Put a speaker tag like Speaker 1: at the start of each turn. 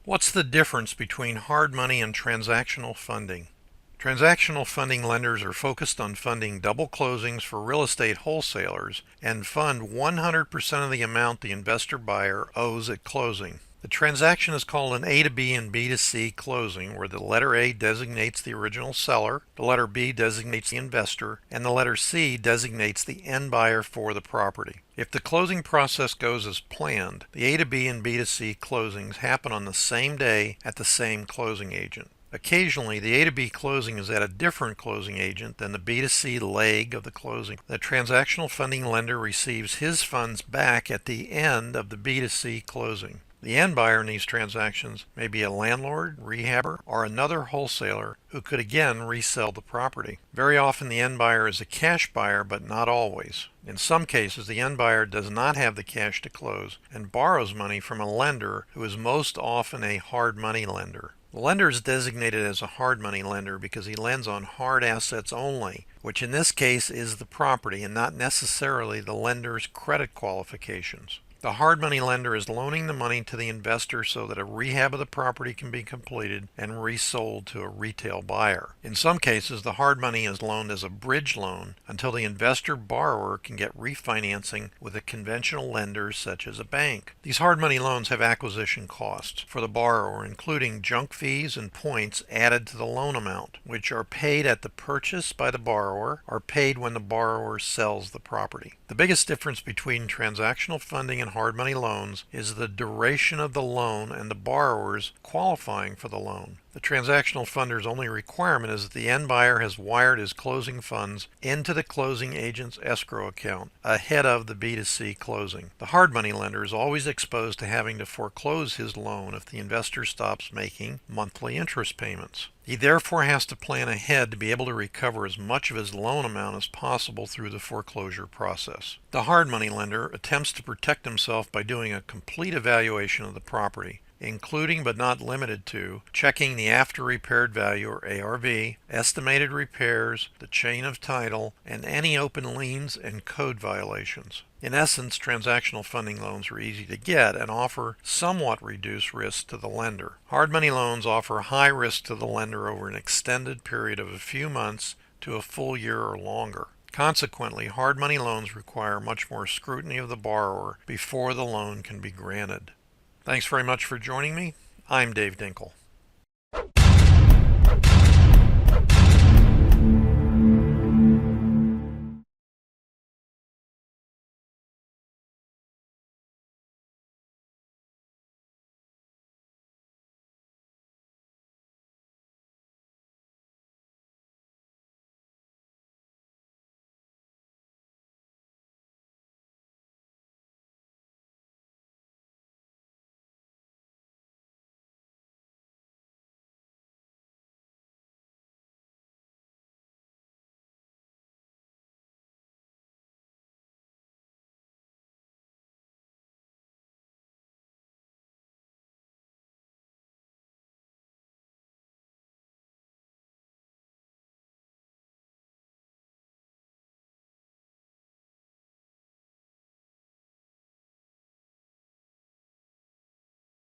Speaker 1: What's the difference between hard money and transactional funding? Transactional funding lenders are focused on funding double closings for real estate wholesalers and fund 100% of the amount the investor buyer owes at closing. The transaction is called an A to B and B to C closing, where the letter A designates the original seller, the letter B designates the investor, and the letter C designates the end buyer for the property. If the closing process goes as planned, the A to B and B to C closings happen on the same day at the same closing agent. Occasionally, the A to B closing is at a different closing agent than the B to C leg of the closing. The transactional funding lender receives his funds back at the end of the B to C closing. The end buyer in these transactions may be a landlord, rehabber, or another wholesaler who could again resell the property. Very often the end buyer is a cash buyer, but not always. In some cases, the end buyer does not have the cash to close and borrows money from a lender who is most often a hard money lender. The lender is designated as a hard money lender because he lends on hard assets only, which in this case is the property and not necessarily the lender's credit qualifications. The hard money lender is loaning the money to the investor so that a rehab of the property can be completed and resold to a retail buyer. In some cases, the hard money is loaned as a bridge loan until the investor borrower can get refinancing with a conventional lender such as a bank. These hard money loans have acquisition costs for the borrower, including junk fees and points added to the loan amount, which are paid at the purchase by the borrower or paid when the borrower sells the property. The biggest difference between transactional funding and hard money loans is the duration of the loan and the borrowers qualifying for the loan. The transactional funder's only requirement is that the end buyer has wired his closing funds into the closing agent's escrow account ahead of the B2C closing. The hard money lender is always exposed to having to foreclose his loan if the investor stops making monthly interest payments. He therefore has to plan ahead to be able to recover as much of his loan amount as possible through the foreclosure process. The hard money lender attempts to protect himself by doing a complete evaluation of the property, including but not limited to checking the after repaired value or ARV, estimated repairs, the chain of title, and any open liens and code violations. In essence, transactional funding loans are easy to get and offer somewhat reduced risk to the lender. Hard money loans offer high risk to the lender over an extended period of a few months to a full year or longer. Consequently, hard money loans require much more scrutiny of the borrower before the loan can be granted. Thanks very much for joining me. I'm Dave Dinkle.